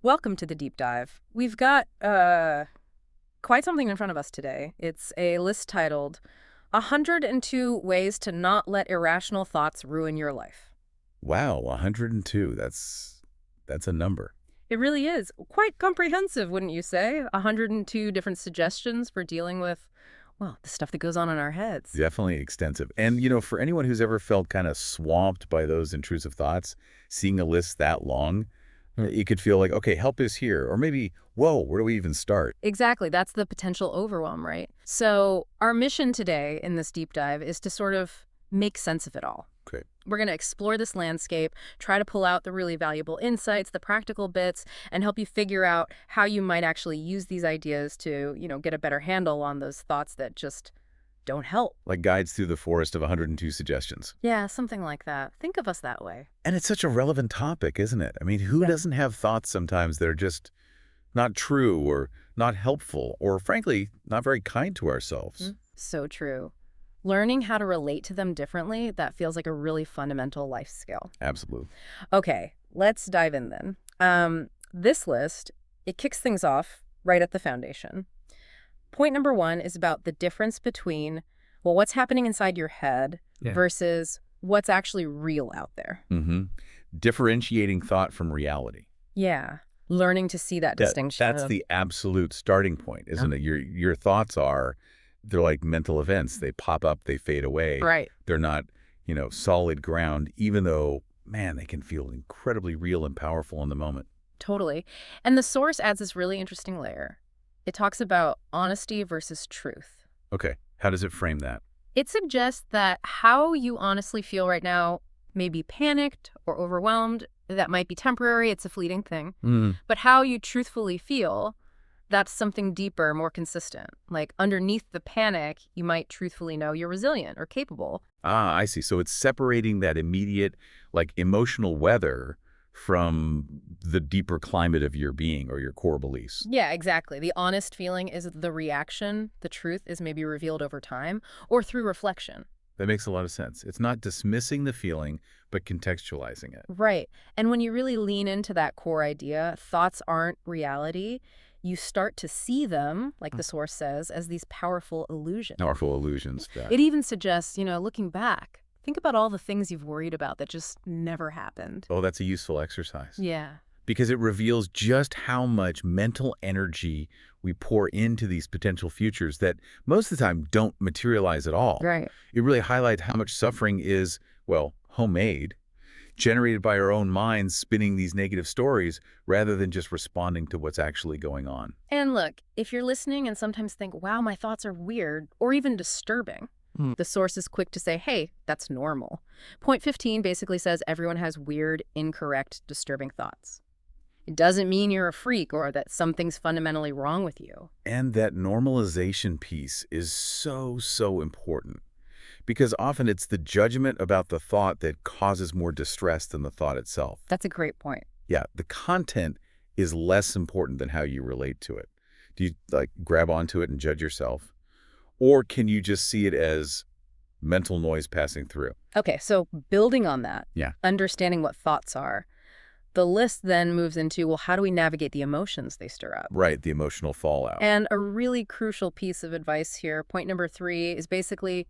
Welcome to the deep dive. We've got quite something in front of us today. It's a list titled 102 Ways to Not Let Irrational Thoughts Ruin Your Life. Wow, 102. That's a number. It really is quite comprehensive, wouldn't you say? 102 different suggestions for dealing with, well, the stuff that goes on in our heads. Definitely extensive. And, for anyone who's ever felt kind of swamped by those intrusive thoughts, seeing a list that long, it could feel like, okay, help is here. Or maybe, whoa, where do we even start? Exactly. That's the potential overwhelm, right? So our mission today in this deep dive is to sort of make sense of it all. Okay. We're going to explore this landscape, try to pull out the really valuable insights, the practical bits, and help you figure out how you might actually use these ideas to, get a better handle on those thoughts that just don't help. Like guides through the forest of 102 suggestions. Yeah, something like that. Think of us that way. And it's such a relevant topic, isn't it? I mean, who doesn't have thoughts sometimes that are just not true or not helpful or, frankly, not very kind to ourselves? So true. Learning how to relate to them differently, that feels like a really fundamental life skill. Absolutely. Okay, let's dive in then. This list, it kicks things off right at the foundation. Point number 1 is about the difference between, well, what's happening inside your head versus what's actually real out there. Differentiating thought from reality. Yeah, learning to see that distinction. That's the absolute starting point, isn't it? Your thoughts they're like mental events. They pop up, they fade away. Right. They're not, solid ground, even though, man, they can feel incredibly real and powerful in the moment. Totally. And the source adds this really interesting layer. It talks about honesty versus truth. Okay. How does it frame that? It suggests that how you honestly feel right now may be panicked or overwhelmed. That might be temporary. It's a fleeting thing. But how you truthfully feel, that's something deeper, more consistent. Like underneath the panic, you might truthfully know you're resilient or capable. Ah, I see. So it's separating that immediate, like, emotional weather from the deeper climate of your being or your core beliefs. Yeah, exactly. The honest feeling is the reaction. The truth is maybe revealed over time or through reflection. That makes a lot of sense. It's not dismissing the feeling, but contextualizing it. Right. And when you really lean into that core idea, thoughts aren't reality. You start to see them, like the source says, as these powerful illusions. Powerful illusions. It even suggests, looking back, think about all the things you've worried about that just never happened. Oh, that's a useful exercise. Yeah. Because it reveals just how much mental energy we pour into these potential futures that most of the time don't materialize at all. Right. It really highlights how much suffering is, well, homemade, generated by our own minds spinning these negative stories rather than just responding to what's actually going on. And look, if you're listening and sometimes think, wow, my thoughts are weird or even disturbing, the source is quick to say, hey, that's normal. Point 15 basically says everyone has weird, incorrect, disturbing thoughts. It doesn't mean you're a freak or that something's fundamentally wrong with you. And that normalization piece is so important. Because often it's the judgment about the thought that causes more distress than the thought itself. That's a great point. Yeah, the content is less important than how you relate to it. Do you, grab onto it and judge yourself? Or can you just see it as mental noise passing through? Okay, so building on that, Yeah. understanding what thoughts are, the list then moves into, well, how do we navigate the emotions they stir up? Right, the emotional fallout. And a really crucial piece of advice here, point number 3, is basically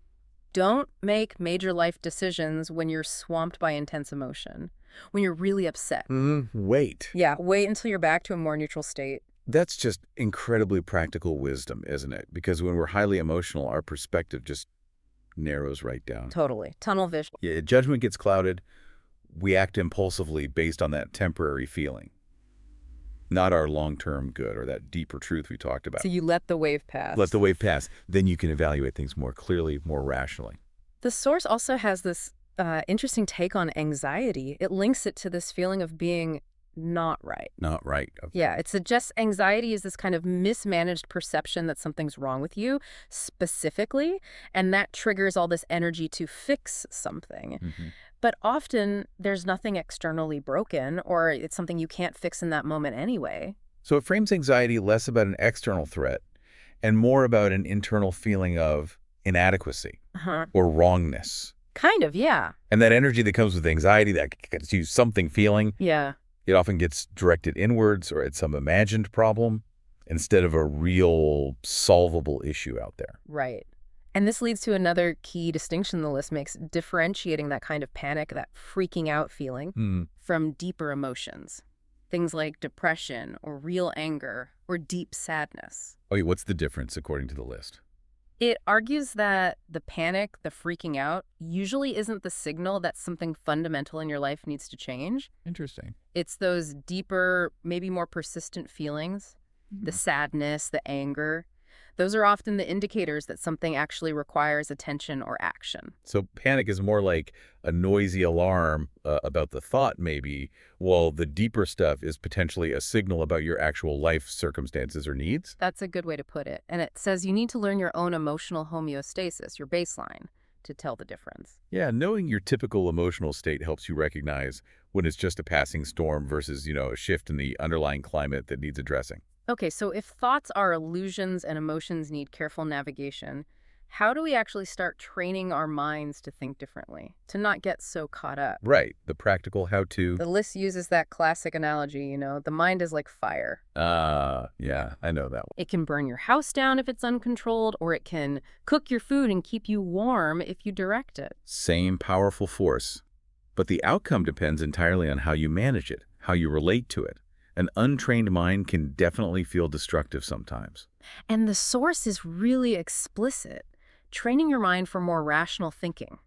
don't make major life decisions when you're swamped by intense emotion, when you're really upset. Wait. Yeah, wait until you're back to a more neutral state. That's just incredibly practical wisdom, isn't it? Because when we're highly emotional, our perspective just narrows right down. Totally. Tunnel vision. Yeah, judgment gets clouded. We act impulsively based on that temporary feeling, not our long-term good or that deeper truth we talked about. So you let the wave pass. Let the wave pass. Then you can evaluate things more clearly, more rationally. The source also has this interesting take on anxiety. It links it to this feeling of being not right. Not right. Yeah, it suggests anxiety is this kind of mismanaged perception that something's wrong with you specifically, and that triggers all this energy to fix something. But often there's nothing externally broken, or it's something you can't fix in that moment anyway. So it frames anxiety less about an external threat and more about an internal feeling of inadequacy or wrongness. Kind of, yeah. And that energy that comes with anxiety, that gets you something feeling, Yeah. It often gets directed inwards or at some imagined problem instead of a real solvable issue out there. Right. And this leads to another key distinction the list makes, differentiating that kind of panic, that freaking out feeling, from deeper emotions. Things like depression or real anger or deep sadness. Oh, yeah, what's the difference according to the list? It argues that the panic, the freaking out, usually isn't the signal that something fundamental in your life needs to change. Interesting. It's those deeper, maybe more persistent feelings, the sadness, the anger. Those are often the indicators that something actually requires attention or action. So panic is more like a noisy alarm about the thought, maybe, while the deeper stuff is potentially a signal about your actual life circumstances or needs? That's a good way to put it. And it says you need to learn your own emotional homeostasis, your baseline, to tell the difference. Yeah, knowing your typical emotional state helps you recognize when it's just a passing storm versus, a shift in the underlying climate that needs addressing. Okay, so if thoughts are illusions and emotions need careful navigation, how do we actually start training our minds to think differently, to not get so caught up? Right, the practical how-to. The list uses that classic analogy, the mind is like fire. Yeah, I know that one. It can burn your house down if it's uncontrolled, or it can cook your food and keep you warm if you direct it. Same powerful force, but the outcome depends entirely on how you manage it, how you relate to it. An untrained mind can definitely feel destructive sometimes. And the source is really explicit, training your mind for more rational thinking.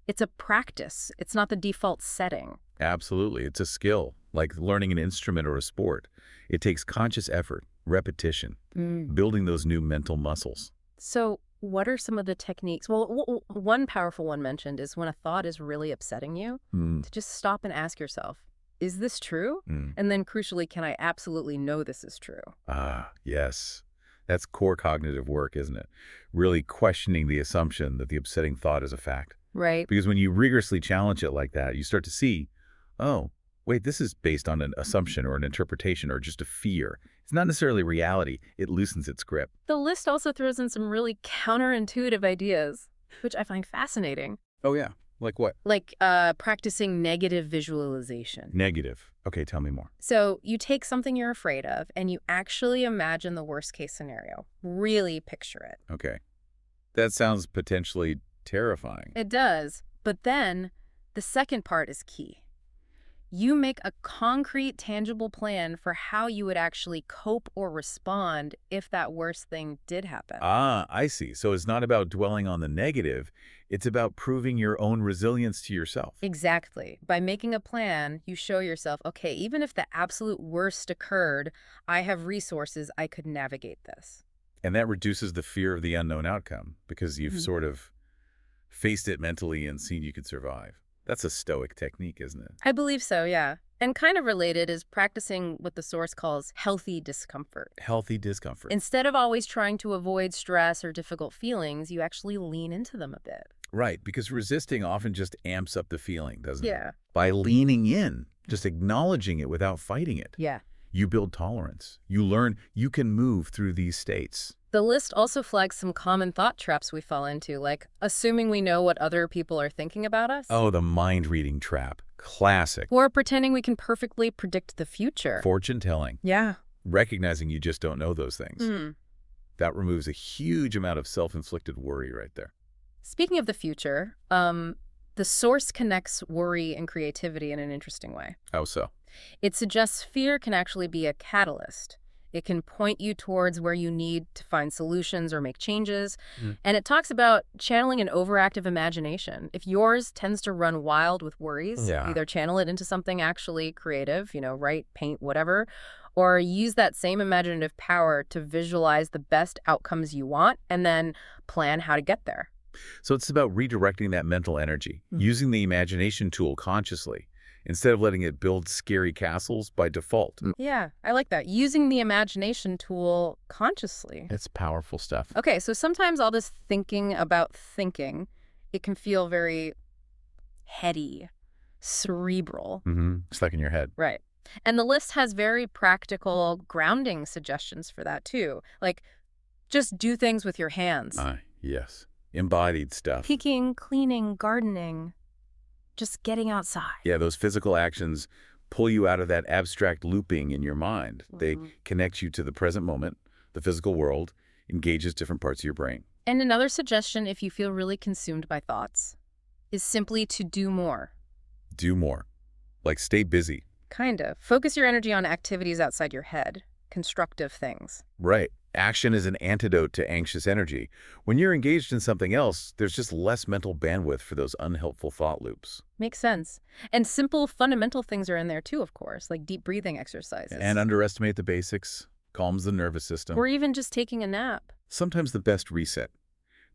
It's a practice. It's not the default setting. Absolutely. It's a skill, like learning an instrument or a sport. It takes conscious effort, repetition, building those new mental muscles. So what are some of the techniques? Well, one powerful one mentioned is when a thought is really upsetting you, to just stop and ask yourself, is this true? And then crucially, can I absolutely know this is true? Yes. That's core cognitive work, isn't it? Really questioning the assumption that the upsetting thought is a fact. Right. Because when you rigorously challenge it like that, you start to see, oh, wait, this is based on an assumption or an interpretation or just a fear. It's not necessarily reality. It loosens its grip. The list also throws in some really counterintuitive ideas, which I find fascinating. Oh, yeah. Like what? Like practicing negative visualization. Negative. Okay, tell me more. So you take something you're afraid of and you actually imagine the worst case scenario. Really picture it. Okay. That sounds potentially terrifying. It does. But then the second part is key. You make a concrete, tangible plan for how you would actually cope or respond if that worst thing did happen. I see. So it's not about dwelling on the negative. It's about proving your own resilience to yourself. Exactly. By making a plan, you show yourself, okay, even if the absolute worst occurred, I have resources, I could navigate this. And that reduces the fear of the unknown outcome because you've sort of faced it mentally and seen you could survive. That's a stoic technique, isn't it? I believe so, yeah. And kind of related is practicing what the source calls healthy discomfort. Healthy discomfort. Instead of always trying to avoid stress or difficult feelings, you actually lean into them a bit. Right, because resisting often just amps up the feeling, doesn't it? Yeah. By leaning in, just acknowledging it without fighting it. Yeah. You build tolerance. You learn you can move through these states. The list also flags some common thought traps we fall into, like assuming we know what other people are thinking about us. Oh, the mind-reading trap. Classic. Or pretending we can perfectly predict the future. Fortune-telling. Yeah. Recognizing you just don't know those things. That removes a huge amount of self-inflicted worry right there. Speaking of the future, the source connects worry and creativity in an interesting way. How so? It suggests fear can actually be a catalyst. It can point you towards where you need to find solutions or make changes. And it talks about channeling an overactive imagination. If yours tends to run wild with worries, either channel it into something actually creative, write, paint, whatever, or use that same imaginative power to visualize the best outcomes you want and then plan how to get there. So it's about redirecting that mental energy, using the imagination tool consciously, instead of letting it build scary castles by default. Yeah, I like that. Using the imagination tool consciously. It's powerful stuff. Okay, so sometimes all this thinking about thinking, it can feel very heady, cerebral. Stuck in your head. Right. And the list has very practical grounding suggestions for that too. Like, just do things with your hands. Yes. Embodied stuff. Picking, cleaning, gardening, just getting outside. Yeah, those physical actions pull you out of that abstract looping in your mind. They Mhm. connect you to the present moment, the physical world, engages different parts of your brain. And another suggestion, if you feel really consumed by thoughts, is simply to do more. Do more. Like stay busy. Kind of. Focus your energy on activities outside your head, constructive things. Right. Action is an antidote to anxious energy. When you're engaged in something else, there's just less mental bandwidth for those unhelpful thought loops. Makes sense. And simple, fundamental things are in there too, of course, like deep breathing exercises. And underestimate the basics, calms the nervous system. Or even just taking a nap. Sometimes the best reset.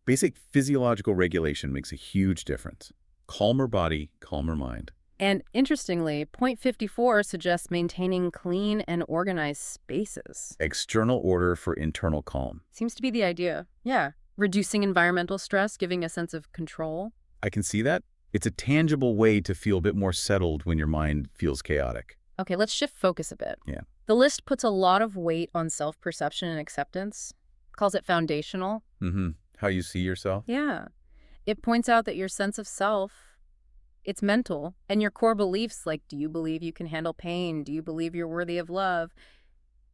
Basic physiological regulation makes a huge difference. Calmer body, calmer mind. And interestingly, point 54 suggests maintaining clean and organized spaces. External order for internal calm. Seems to be the idea. Yeah. Reducing environmental stress, giving a sense of control. I can see that. It's a tangible way to feel a bit more settled when your mind feels chaotic. Okay, let's shift focus a bit. Yeah. The list puts a lot of weight on self-perception and acceptance. Calls it foundational. How you see yourself? Yeah. It points out that your sense of self, it's mental, and your core beliefs, like, do you believe you can handle pain? Do you believe you're worthy of love?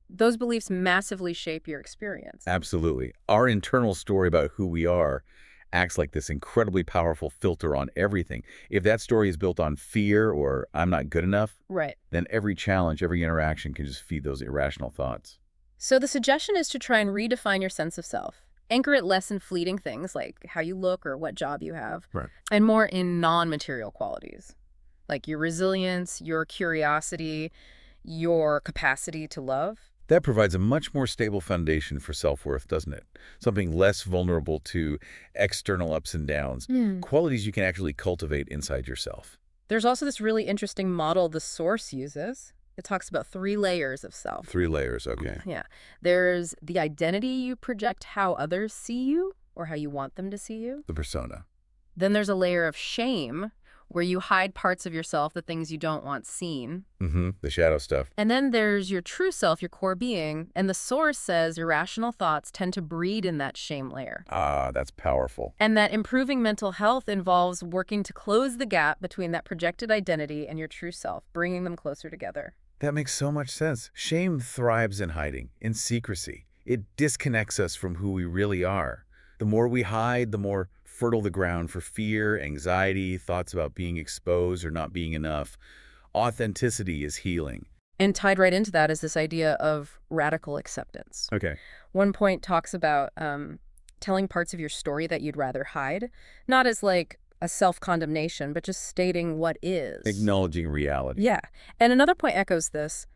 Those beliefs massively shape your experience. Absolutely. Our internal story about who we are acts like this incredibly powerful filter on everything. If that story is built on fear or I'm not good enough, Right. then every challenge, every interaction can just feed those irrational thoughts. So the suggestion is to try and redefine your sense of self. Anchor it less in fleeting things like how you look or what job you have, Right. and more in non-material qualities, like your resilience, your curiosity, your capacity to love. That provides a much more stable foundation for self-worth, doesn't it? Something less vulnerable to external ups and downs. Qualities you can actually cultivate inside yourself. There's also this really interesting model the source uses. It talks about 3 layers of self. 3 layers, okay. Yeah. There's the identity you project how others see you or how you want them to see you. The persona. Then there's a layer of shame where you hide parts of yourself, the things you don't want seen. The shadow stuff. And then there's your true self, your core being. And the source says irrational thoughts tend to breed in that shame layer. Ah, that's powerful. And that improving mental health involves working to close the gap between that projected identity and your true self, bringing them closer together. That makes so much sense. Shame thrives in hiding, in secrecy. It disconnects us from who we really are. The more we hide, the more fertile the ground for fear, anxiety, thoughts about being exposed or not being enough. Authenticity is healing. And tied right into that is this idea of radical acceptance. Okay. One point talks about telling parts of your story that you'd rather hide, not as like a self-condemnation, but just stating what is. Acknowledging reality. Yeah. And another point echoes this.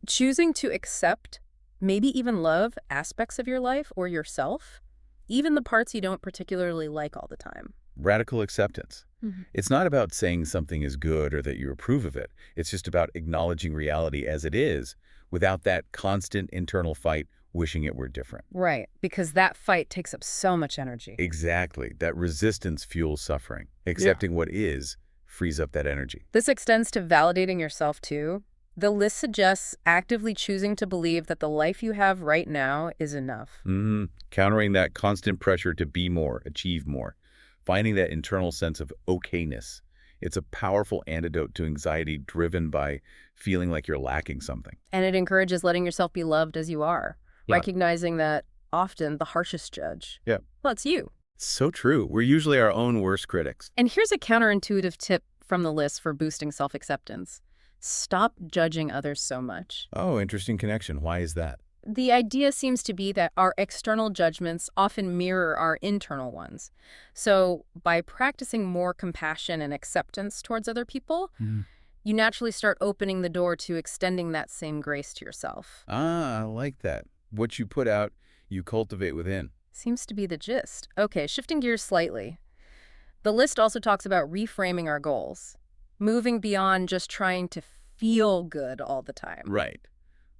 Choosing to accept, maybe even love, aspects of your life or yourself, even the parts you don't particularly like all the time. Radical acceptance. It's not about saying something is good or that you approve of it. It's just about acknowledging reality as it is without that constant internal fight wishing it were different. Right, because that fight takes up so much energy. Exactly. That resistance fuels suffering. Accepting what is frees up that energy. This extends to validating yourself too. The list suggests actively choosing to believe that the life you have right now is enough. Countering that constant pressure to be more, achieve more. Finding that internal sense of okayness. It's a powerful antidote to anxiety driven by feeling like you're lacking something. And it encourages letting yourself be loved as you are, recognizing that often the harshest judge, well, it's you. So true. We're usually our own worst critics. And here's a counterintuitive tip from the list for boosting self-acceptance. Stop judging others so much. Oh, interesting connection. Why is that? The idea seems to be that our external judgments often mirror our internal ones. So by practicing more compassion and acceptance towards other people, you naturally start opening the door to extending that same grace to yourself. Ah, I like that. What you put out, you cultivate within. Seems to be the gist. Okay, shifting gears slightly. The list also talks about reframing our goals, moving beyond just trying to feel good all the time. Right.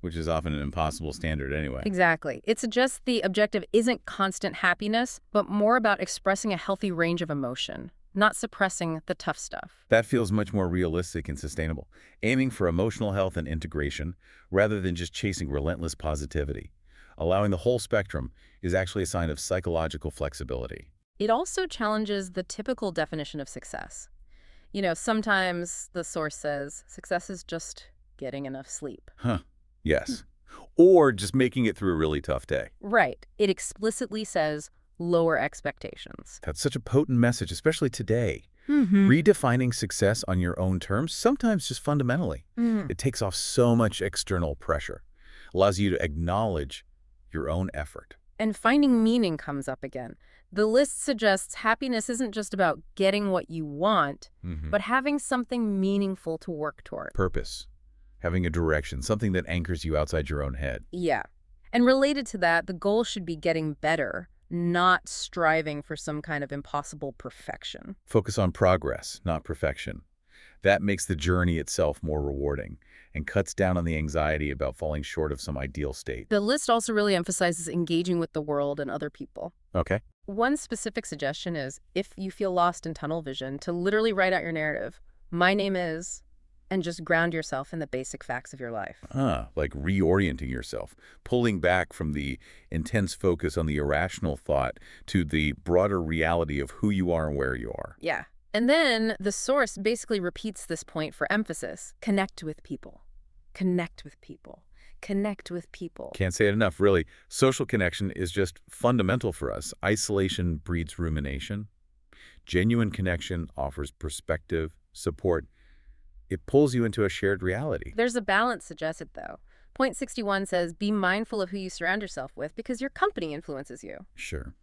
Which is often an impossible standard anyway. Exactly. It suggests the objective isn't constant happiness, but more about expressing a healthy range of emotion, not suppressing the tough stuff. That feels much more realistic and sustainable, aiming for emotional health and integration rather than just chasing relentless positivity. Allowing the whole spectrum is actually a sign of psychological flexibility. It also challenges the typical definition of success. Sometimes the source says success is just getting enough sleep. Huh. Yes. Or just making it through a really tough day. Right. It explicitly says lower expectations. That's such a potent message, especially today. Mm-hmm. Redefining success on your own terms, sometimes just fundamentally. It takes off so much external pressure, allows you to acknowledge your own effort. And finding meaning comes up again. The list suggests happiness isn't just about getting what you want, but having something meaningful to work toward. Purpose. Having a direction, something that anchors you outside your own head. Yeah. And related to that, the goal should be getting better, not striving for some kind of impossible perfection. Focus on progress, not perfection. That makes the journey itself more rewarding and cuts down on the anxiety about falling short of some ideal state. The list also really emphasizes engaging with the world and other people. Okay. One specific suggestion is, if you feel lost in tunnel vision, to literally write out your narrative. My name is, and just ground yourself in the basic facts of your life. Like reorienting yourself, pulling back from the intense focus on the irrational thought to the broader reality of who you are and where you are. Yeah. And then the source basically repeats this point for emphasis. Connect with people. Connect with people. Connect with people. Can't say it enough, really. Social connection is just fundamental for us. Isolation breeds rumination. Genuine connection offers perspective, support. It pulls you into a shared reality. There's a balance suggested, though. Point 61 says, be mindful of who you surround yourself with because your company influences you. Sure.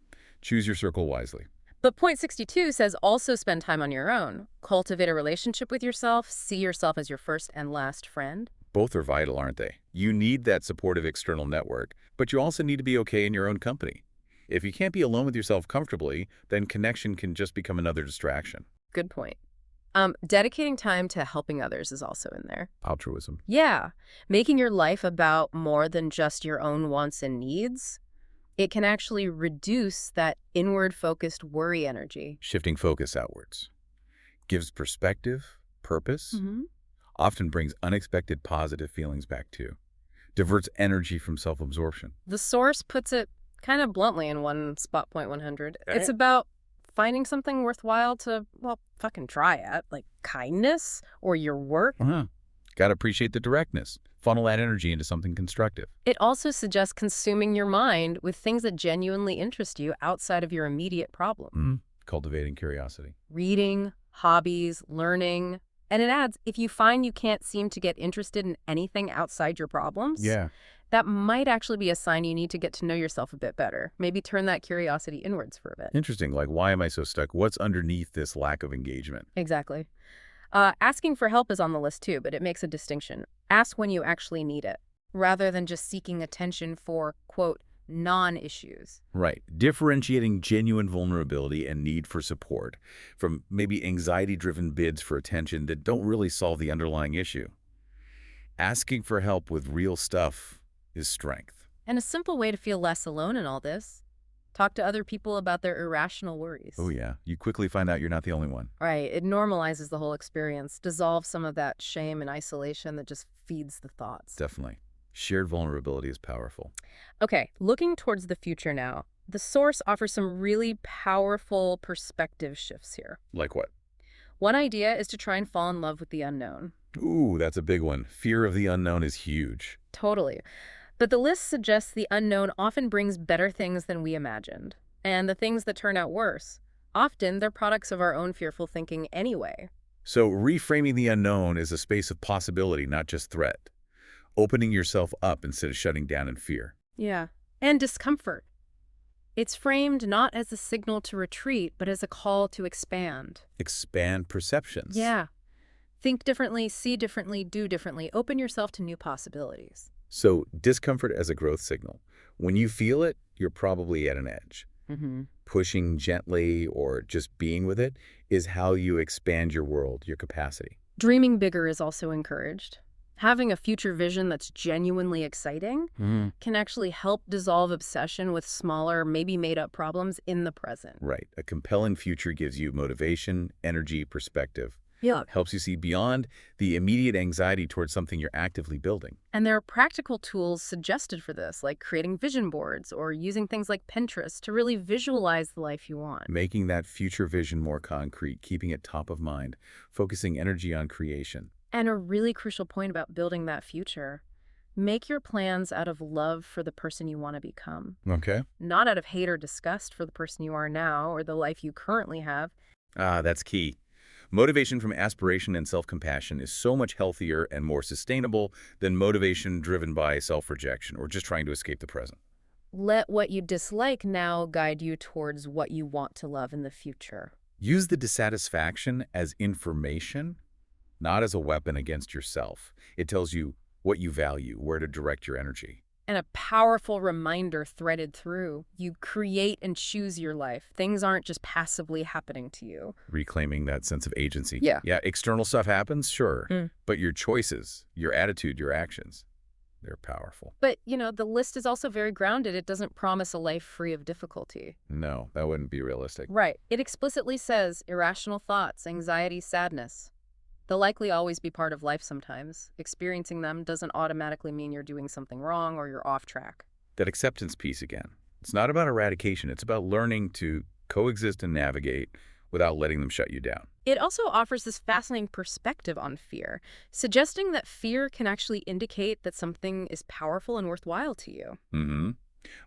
Choose your circle wisely. But point 62 says also spend time on your own. Cultivate a relationship with yourself. See yourself as your first and last friend. Both are vital, aren't they? You need that supportive external network, but you also need to be okay in your own company. If you can't be alone with yourself comfortably, then connection can just become another distraction. Good point. Dedicating time to helping others is also in there. Altruism. Yeah. Making your life about more than just your own wants and needs. It can actually reduce that inward-focused worry energy. Shifting focus outwards. Gives perspective, purpose, often brings unexpected positive feelings back too. Diverts energy from self-absorption. The source puts it kind of bluntly in one spot, point 100. It's about finding something worthwhile to, well, fucking try at, like kindness or your work. Gotta appreciate the directness. Funnel that energy into something constructive. It also suggests consuming your mind with things that genuinely interest you outside of your immediate problem. Cultivating curiosity. Reading, hobbies, learning. And it adds, if you find you can't seem to get interested in anything outside your problems, that might actually be a sign you need to get to know yourself a bit better. Maybe turn that curiosity inwards for a bit. Interesting. Like, why am I so stuck? What's underneath this lack of engagement? Exactly. Asking for help is on the list too, but it makes a distinction. Ask when you actually need it, rather than just seeking attention for, quote, non-issues. Right. Differentiating genuine vulnerability and need for support from maybe anxiety-driven bids for attention that don't really solve the underlying issue. Asking for help with real stuff is strength. And a simple way to feel less alone in all this. Talk to other people about their irrational worries. Oh, yeah. You quickly find out you're not the only one. Right. It normalizes the whole experience, dissolves some of that shame and isolation that just feeds the thoughts. Definitely. Shared vulnerability is powerful. Okay, looking towards the future now, the source offers some really powerful perspective shifts here. Like what? One idea is to try and fall in love with the unknown. Ooh, that's a big one. Fear of the unknown is huge. Totally. But the list suggests the unknown often brings better things than we imagined. And the things that turn out worse, often they're products of our own fearful thinking anyway. So reframing the unknown is a space of possibility, not just threat. Opening yourself up instead of shutting down in fear. Yeah. And discomfort. It's framed not as a signal to retreat, but as a call to expand. Expand perceptions. Yeah. Think differently, see differently, do differently. Open yourself to new possibilities. So discomfort as a growth signal. When you feel it, you're probably at an edge. Pushing gently or just being with it is how you expand your world, your capacity. Dreaming bigger is also encouraged. Having a future vision that's genuinely exciting can actually help dissolve obsession with smaller, maybe made-up problems in the present. Right. A compelling future gives you motivation, energy, perspective. Yeah. Helps you see beyond the immediate anxiety towards something you're actively building. And there are practical tools suggested for this, like creating vision boards or using things like Pinterest to really visualize the life you want. Making that future vision more concrete, keeping it top of mind, focusing energy on creation. And a really crucial point about building that future: make your plans out of love for the person you want to become, Okay. not out of hate or disgust for the person you are now or the life you currently have. Ah, that's key. Motivation from aspiration and self-compassion is so much healthier and more sustainable than motivation driven by self-rejection or just trying to escape the present. Let what you dislike now guide you towards what you want to love in the future. Use the dissatisfaction as information, not as a weapon against yourself. It tells you what you value, where to direct your energy. And a powerful reminder threaded through: you create and choose your life. Things aren't just passively happening to you. Reclaiming that sense of agency. Yeah. Yeah, external stuff happens, sure. Mm. But your choices, your attitude, your actions, they're powerful. But, the list is also very grounded. It doesn't promise a life free of difficulty. No, that wouldn't be realistic. Right. It explicitly says irrational thoughts, anxiety, sadness. They'll likely always be part of life sometimes. Experiencing them doesn't automatically mean you're doing something wrong or you're off track. That acceptance piece again. It's not about eradication. It's about learning to coexist and navigate without letting them shut you down. It also offers this fascinating perspective on fear, suggesting that fear can actually indicate that something is powerful and worthwhile to you. Mm-hmm.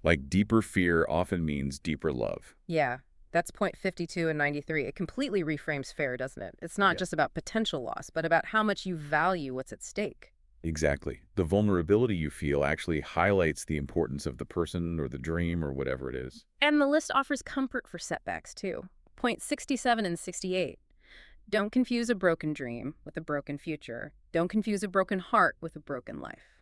Like deeper fear often means deeper love. Yeah, that's point 52 and 93. It completely reframes fear, doesn't it? It's not just about potential loss, but about how much you value what's at stake. Exactly. The vulnerability you feel actually highlights the importance of the person or the dream or whatever it is. And the list offers comfort for setbacks, too. Point 67 and 68. Don't confuse a broken dream with a broken future. Don't confuse a broken heart with a broken life.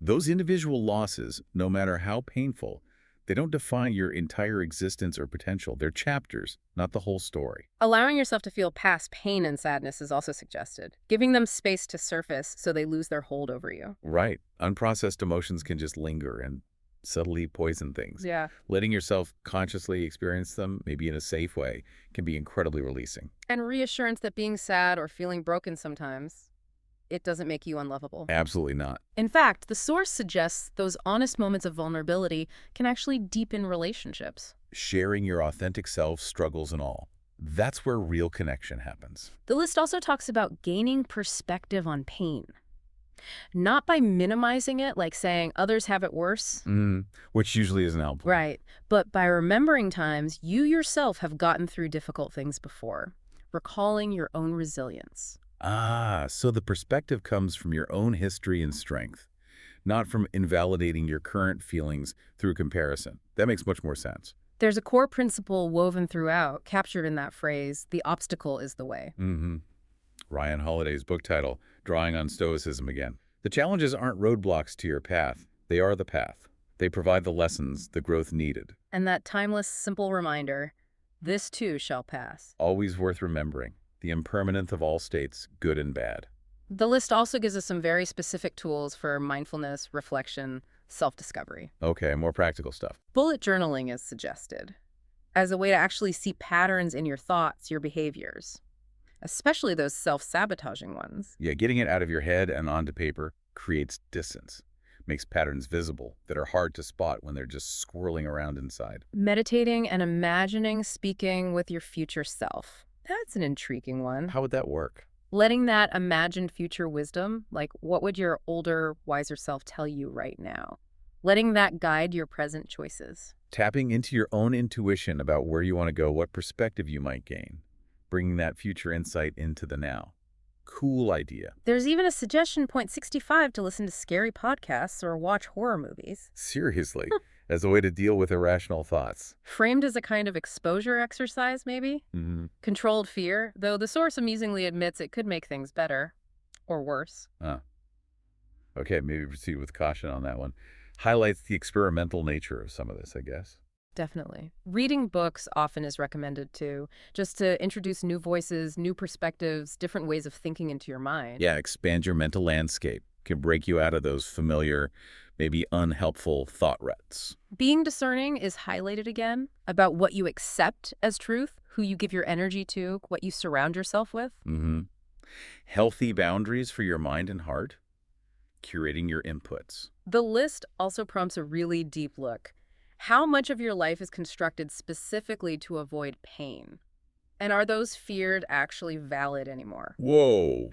Those individual losses, no matter how painful, they don't define your entire existence or potential. They're chapters, not the whole story. Allowing yourself to feel past pain and sadness is also suggested, giving them space to surface so they lose their hold over you. Right. Unprocessed emotions can just linger and subtly poison things. Yeah. Letting yourself consciously experience them, maybe in a safe way, can be incredibly releasing. And reassurance that being sad or feeling broken sometimes, it doesn't make you unlovable. Absolutely not. In fact, the source suggests those honest moments of vulnerability can actually deepen relationships. Sharing your authentic self, struggles and all. That's where real connection happens. The list also talks about gaining perspective on pain. Not by minimizing it, like saying others have it worse. Which usually isn't helpful. Right. But by remembering times you yourself have gotten through difficult things before. Recalling your own resilience. Ah, so the perspective comes from your own history and strength, not from invalidating your current feelings through comparison. That makes much more sense. There's a core principle woven throughout, captured in that phrase: the obstacle is the way. Ryan Holiday's book title, Drawing on Stoicism again. The challenges aren't roadblocks to your path. They are the path. They provide the lessons, the growth needed. And that timeless, simple reminder: this too shall pass. Always worth remembering. The impermanence of all states, good and bad. The list also gives us some very specific tools for mindfulness, reflection, self-discovery. Okay, more practical stuff. Bullet journaling is suggested as a way to actually see patterns in your thoughts, your behaviors, especially those self-sabotaging ones. Yeah, getting it out of your head and onto paper creates distance, makes patterns visible that are hard to spot when they're just swirling around inside. Meditating and imagining speaking with your future self. That's an intriguing one. How would that work? Letting that imagined future wisdom, like what would your older, wiser self tell you right now? Letting that guide your present choices. Tapping into your own intuition about where you want to go, what perspective you might gain. Bringing that future insight into the now. Cool idea. There's even a suggestion, point 65, to listen to scary podcasts or watch horror movies. Seriously, as a way to deal with irrational thoughts. Framed as a kind of exposure exercise, maybe? Controlled fear, though the source amusingly admits it could make things better. Or worse. Okay, maybe proceed with caution on that one. Highlights the experimental nature of some of this, I guess. Definitely. Reading books often is recommended too, just to introduce new voices, new perspectives, different ways of thinking into your mind. Yeah, expand your mental landscape. Can break you out of those familiar, maybe unhelpful thought ruts. Being discerning is highlighted again about what you accept as truth, who you give your energy to, what you surround yourself with. Mm-hmm. Healthy boundaries for your mind and heart. Curating your inputs. The list also prompts a really deep look. How much of your life is constructed specifically to avoid pain? And are those feared actually valid anymore? Whoa.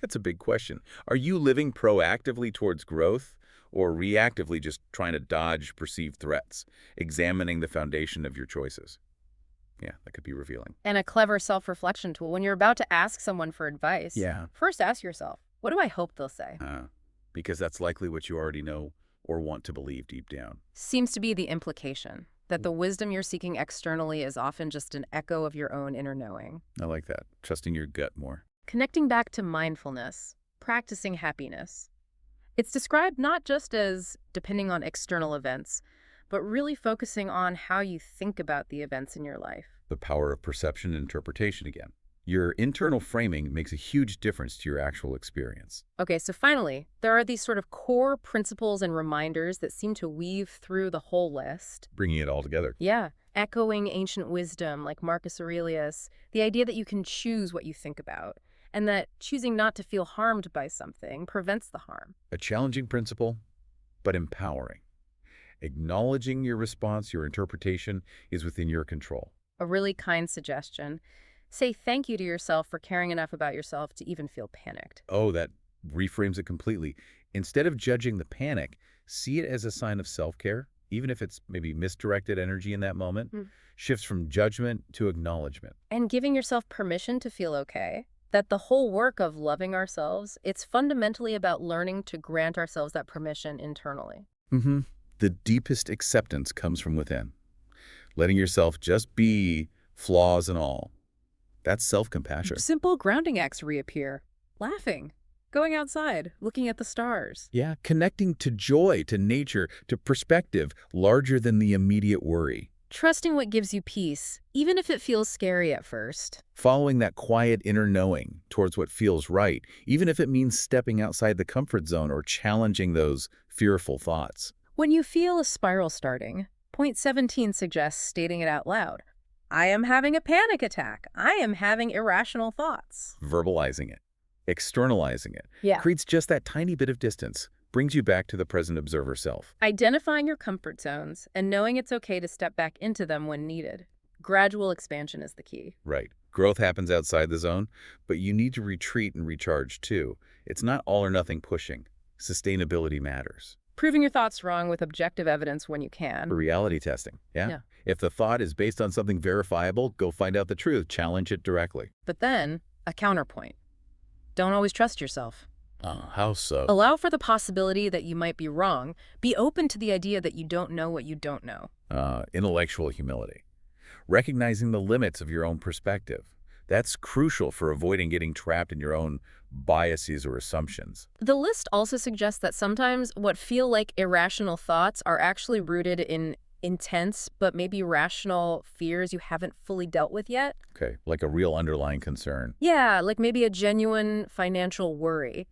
That's a big question. Are you living proactively towards growth or reactively just trying to dodge perceived threats, examining the foundation of your choices? Yeah, that could be revealing. And a clever self-reflection tool. When you're about to ask someone for advice, Yeah. first ask yourself, what do I hope they'll say? Because that's likely what you already know or want to believe deep down. Seems to be the implication, that the wisdom you're seeking externally is often just an echo of your own inner knowing. I like that. Trusting your gut more. Connecting back to mindfulness, practicing happiness. It's described not just as depending on external events, but really focusing on how you think about the events in your life. The power of perception and interpretation again. Your internal framing makes a huge difference to your actual experience. Okay, so finally, there are these sort of core principles and reminders that seem to weave through the whole list. Bringing it all together. Yeah, echoing ancient wisdom like Marcus Aurelius, the idea that you can choose what you think about, and that choosing not to feel harmed by something prevents the harm. A challenging principle, but empowering. Acknowledging your response, your interpretation, is within your control. A really kind suggestion. Say thank you to yourself for caring enough about yourself to even feel panicked. Oh, that reframes it completely. Instead of judging the panic, see it as a sign of self-care, even if it's maybe misdirected energy in that moment, shifts from judgment to acknowledgement. And giving yourself permission to feel okay. That the whole work of loving ourselves, it's fundamentally about learning to grant ourselves that permission internally. The deepest acceptance comes from within. Letting yourself just be, flaws and all. That's self-compassion. Simple grounding acts reappear. Laughing, going outside, looking at the stars. Yeah, connecting to joy, to nature, to perspective larger than the immediate worry. Trusting what gives you peace, even if it feels scary at first. Following that quiet inner knowing towards what feels right, even if it means stepping outside the comfort zone or challenging those fearful thoughts. When you feel a spiral starting, point 17 suggests stating it out loud. I am having a panic attack. I am having irrational thoughts. Verbalizing it, externalizing it, creates just that tiny bit of distance, brings you back to the present observer self. Identifying your comfort zones and knowing it's okay to step back into them when needed. Gradual expansion is the key. Right. Growth happens outside the zone, but you need to retreat and recharge too. It's not all or nothing pushing. Sustainability matters. Proving your thoughts wrong with objective evidence when you can. Reality testing, yeah? If the thought is based on something verifiable, go find out the truth. Challenge it directly. But then, a counterpoint. Don't always trust yourself. How so? Allow for the possibility that you might be wrong. Be open to the idea that you don't know what you don't know. Intellectual humility. Recognizing the limits of your own perspective. That's crucial for avoiding getting trapped in your own biases or assumptions. The list also suggests that sometimes what feel like irrational thoughts are actually rooted in intense but maybe rational fears you haven't fully dealt with yet. Okay, like a real underlying concern. Yeah, like maybe a genuine financial worry.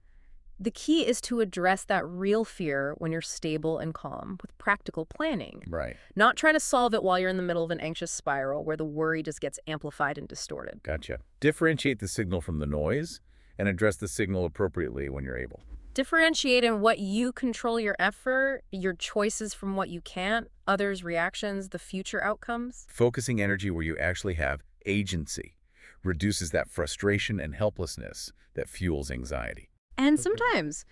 The key is to address that real fear when you're stable and calm with practical planning. Right. Not try to solve it while you're in the middle of an anxious spiral where the worry just gets amplified and distorted. Gotcha. Differentiate the signal from the noise and address the signal appropriately when you're able. Differentiate in what you control your effort, your choices from what you can't, others' reactions, the future outcomes. Focusing energy where you actually have agency reduces that frustration and helplessness that fuels anxiety. And sometimes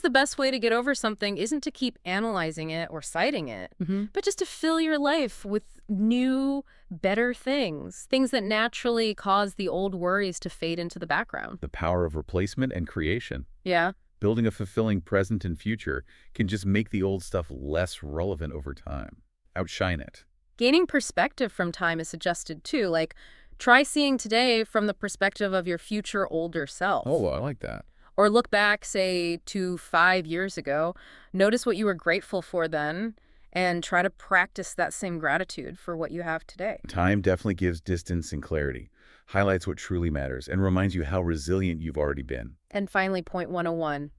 the best way to get over something isn't to keep analyzing it or citing it, but just to fill your life with new, better things that naturally cause the old worries to fade into the background. The power of replacement and creation. Yeah. Building a fulfilling present and future can just make the old stuff less relevant over time. Outshine it. Gaining perspective from time is suggested too, like try seeing today from the perspective of your future older self. Oh, I like that. Or look back, say, to 5 years ago, notice what you were grateful for then, and try to practice that same gratitude for what you have today. Time definitely gives distance and clarity, highlights what truly matters, and reminds you how resilient you've already been. And finally, point 101,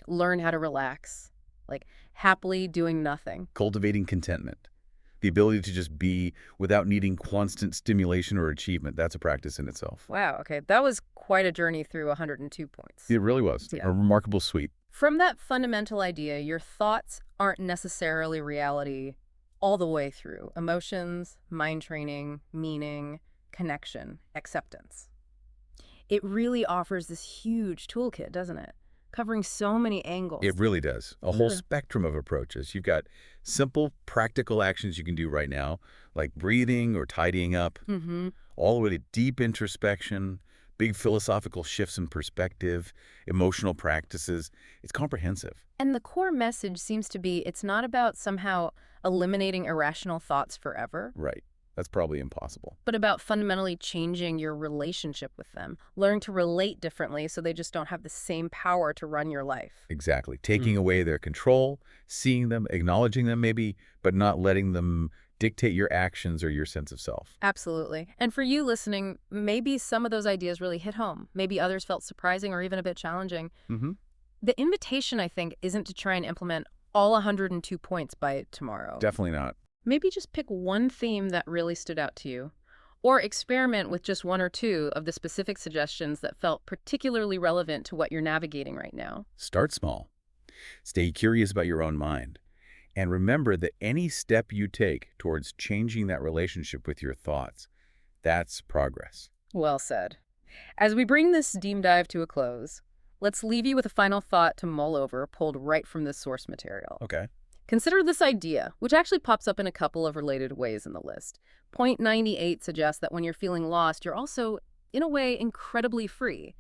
learn how to relax, like happily doing nothing. Cultivating contentment. The ability to just be without needing constant stimulation or achievement, that's a practice in itself. Wow, okay. That was quite a journey through 102 points. It really was. Yeah. A remarkable suite. From that fundamental idea, your thoughts aren't necessarily reality all the way through. Emotions, mind training, meaning, connection, acceptance. It really offers this huge toolkit, doesn't it? Covering so many angles. It really does. A whole Mhm. spectrum of approaches. You've got simple, practical actions you can do right now, like breathing or tidying up, Mm-hmm. all the way to deep introspection, big philosophical shifts in perspective, emotional practices. It's comprehensive. And the core message seems to be it's not about somehow eliminating irrational thoughts forever, Right. That's probably impossible. but about fundamentally changing your relationship with them, learning to relate differently so they just don't have the same power to run your life. Exactly. Taking away their control, seeing them, acknowledging them maybe, but not letting them dictate your actions or your sense of self. Absolutely. And for you listening, maybe some of those ideas really hit home. Maybe others felt surprising or even a bit challenging. Mm-hmm. The invitation, I think, isn't to try and implement all 102 points by tomorrow. Definitely not. Maybe just pick one theme that really stood out to you. Or experiment with just one or two of the specific suggestions that felt particularly relevant to what you're navigating right now. Start small. Stay curious about your own mind. And remember that any step you take towards changing that relationship with your thoughts, that's progress. Well said. As we bring this deep dive to a close, let's leave you with a final thought to mull over, pulled right from this source material. Okay. Consider this idea, which actually pops up in a couple of related ways in the list. Point 98 suggests that when you're feeling lost, you're also, in a way, incredibly free.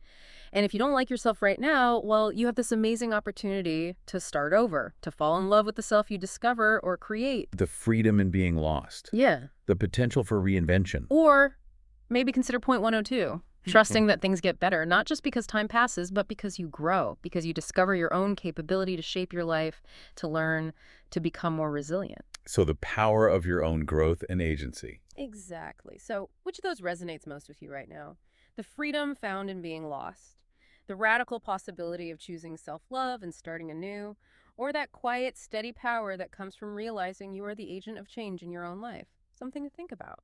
And if you don't like yourself right now, well, you have this amazing opportunity to start over, to fall in love with the self you discover or create. The freedom in being lost. Yeah. The potential for reinvention. Or maybe consider point 102. Trusting that things get better, not just because time passes, but because you grow, because you discover your own capability to shape your life, to learn, to become more resilient. So the power of your own growth and agency. Exactly. So which of those resonates most with you right now? The freedom found in being lost, the radical possibility of choosing self-love and starting anew, or that quiet, steady power that comes from realizing you are the agent of change in your own life? Something to think about.